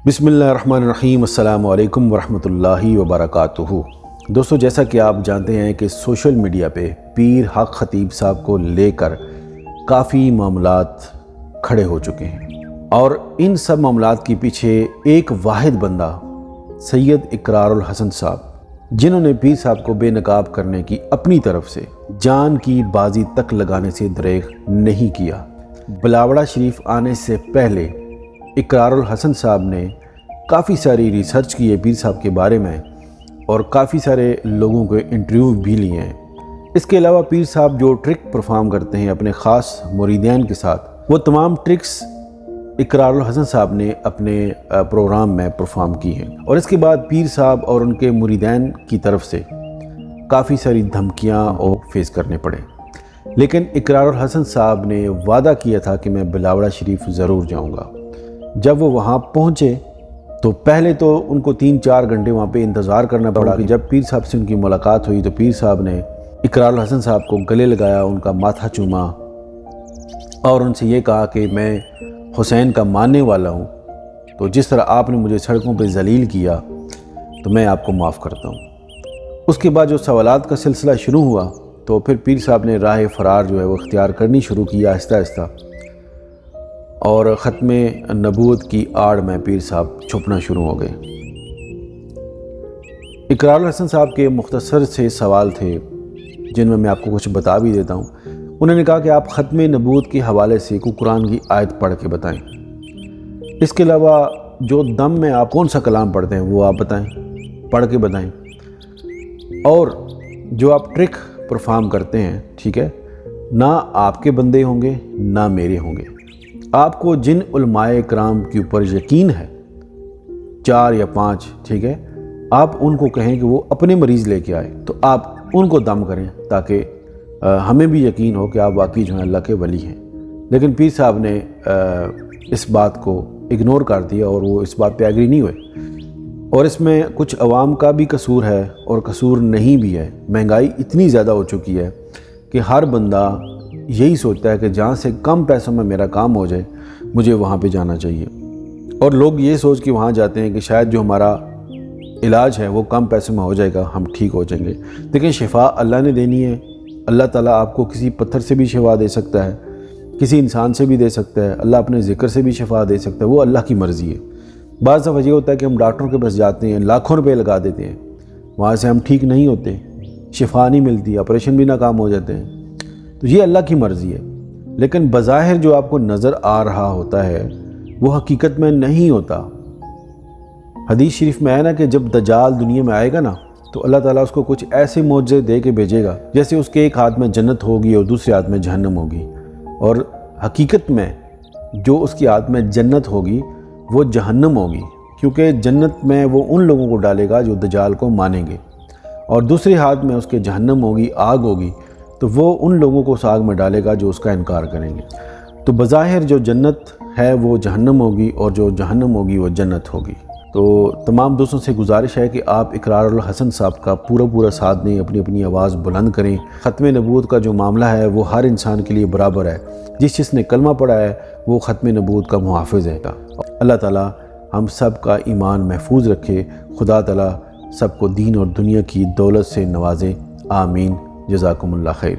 بسم اللہ الرحمن الرحیم۔ السلام علیکم ورحمۃ اللہ وبرکاتہ۔ دوستو، جیسا کہ آپ جانتے ہیں کہ سوشل میڈیا پہ پیر حق خطیب صاحب کو لے کر کافی معاملات کھڑے ہو چکے ہیں، اور ان سب معاملات کے پیچھے ایک واحد بندہ سید اقرار الحسن صاحب، جنہوں نے پیر صاحب کو بے نقاب کرنے کی اپنی طرف سے جان کی بازی تک لگانے سے دریغ نہیں کیا۔ بلاوڑہ شریف آنے سے پہلے اقرار الحسن صاحب نے کافی ساری ریسرچ کی ہے پیر صاحب کے بارے میں، اور کافی سارے لوگوں کے انٹرویو بھی لیے ہیں۔ اس کے علاوہ پیر صاحب جو ٹرک پرفارم کرتے ہیں اپنے خاص مریدین کے ساتھ، وہ تمام ٹرکس اقرار الحسن صاحب نے اپنے پروگرام میں پرفارم کی ہیں، اور اس کے بعد پیر صاحب اور ان کے مریدین کی طرف سے کافی ساری دھمکیاں اور فیس کرنے پڑے، لیکن اقرار الحسن صاحب نے وعدہ کیا تھا کہ میں بلاوڑہ شریف ضرور جاؤں گا۔ جب وہ وہاں پہنچے تو پہلے تو ان کو 3-4 گھنٹے وہاں پہ انتظار کرنا پڑا کہ جب پیر صاحب سے ان کی ملاقات ہوئی تو پیر صاحب نے اقرار الحسن صاحب کو گلے لگایا، ان کا ماتھا چوما اور ان سے یہ کہا کہ میں حسین کا ماننے والا ہوں، تو جس طرح آپ نے مجھے سڑکوں پہ ذلیل کیا تو میں آپ کو معاف کرتا ہوں۔ اس کے بعد جو سوالات کا سلسلہ شروع ہوا تو پھر پیر صاحب نے راہ فرار جو ہے وہ اختیار کرنی شروع کی آہستہ آہستہ، اور ختم نبوت کی آڑ میں پیر صاحب چھپنا شروع ہو گئے۔ اقرار الحسن صاحب کے مختصر سے سوال تھے جن میں آپ کو کچھ بتا بھی دیتا ہوں۔ انہوں نے کہا کہ آپ ختم نبوت کے حوالے سے کوئی قرآن کی آیت پڑھ کے بتائیں، اس کے علاوہ جو دم میں آپ کون سا کلام پڑھتے ہیں وہ آپ بتائیں، پڑھ کے بتائیں، اور جو آپ ٹرک پرفارم کرتے ہیں، ٹھیک ہے، نہ آپ کے بندے ہوں گے نہ میرے ہوں گے۔ آپ کو جن علماء کرام کے اوپر یقین ہے، 4 یا 5، ٹھیک ہے، آپ ان کو کہیں کہ وہ اپنے مریض لے کے آئے تو آپ ان کو دم کریں تاکہ ہمیں بھی یقین ہو کہ آپ واقعی جو ہیں اللہ کے ولی ہیں۔ لیکن پیر صاحب نے اس بات کو اگنور کر دیا اور وہ اس بات پہ ایگری نہیں ہوئے، اور اس میں کچھ عوام کا بھی قصور ہے اور قصور نہیں بھی ہے۔ مہنگائی اتنی زیادہ ہو چکی ہے کہ ہر بندہ یہی سوچتا ہے کہ جہاں سے کم پیسوں میں میرا کام ہو جائے مجھے وہاں پہ جانا چاہیے، اور لوگ یہ سوچ کے وہاں جاتے ہیں کہ شاید جو ہمارا علاج ہے وہ کم پیسوں میں ہو جائے گا، ہم ٹھیک ہو جائیں گے۔ لیکن شفا اللہ نے دینی ہے۔ اللہ تعالیٰ آپ کو کسی پتھر سے بھی شفا دے سکتا ہے، کسی انسان سے بھی دے سکتا ہے، اللہ اپنے ذکر سے بھی شفا دے سکتا ہے، وہ اللہ کی مرضی ہے۔ بعض دفعہ یہ ہوتا ہے کہ ہم ڈاکٹروں کے پاس جاتے ہیں، لاکھوں روپے لگا دیتے ہیں، وہاں سے ہم ٹھیک نہیں ہوتے، شفا نہیں ملتی، آپریشن بھی ناکام ہو جاتے ہیں، تو یہ اللہ کی مرضی ہے۔ لیکن بظاہر جو آپ کو نظر آ رہا ہوتا ہے وہ حقیقت میں نہیں ہوتا۔ حدیث شریف میں ہے نا کہ جب دجال دنیا میں آئے گا نا تو اللہ تعالیٰ اس کو کچھ ایسے معجزے دے کے بھیجے گا جیسے اس کے ایک ہاتھ میں جنت ہوگی اور دوسرے ہاتھ میں جہنم ہوگی، اور حقیقت میں جو اس کے ہاتھ میں جنت ہوگی وہ جہنم ہوگی، کیونکہ جنت میں وہ ان لوگوں کو ڈالے گا جو دجال کو مانیں گے، اور دوسرے ہاتھ میں اس کے جہنم ہوگی، آگ ہوگی، تو وہ ان لوگوں کو اس آگ میں ڈالے گا جو اس کا انکار کریں گے۔ تو بظاہر جو جنت ہے وہ جہنم ہوگی اور جو جہنم ہوگی وہ جنت ہوگی۔ تو تمام دوستوں سے گزارش ہے کہ آپ اقرار الحسن صاحب کا پورا ساتھ دیں، اپنی آواز بلند کریں۔ ختم نبوت کا جو معاملہ ہے وہ ہر انسان کے لیے برابر ہے، جس نے کلمہ پڑھا ہے وہ ختم نبوت کا محافظ ہے۔ اللہ تعالیٰ ہم سب کا ایمان محفوظ رکھے، خدا تعالیٰ سب کو دین اور دنیا کی دولت سے نوازے، آمین۔ جزاکم اللہ خیر۔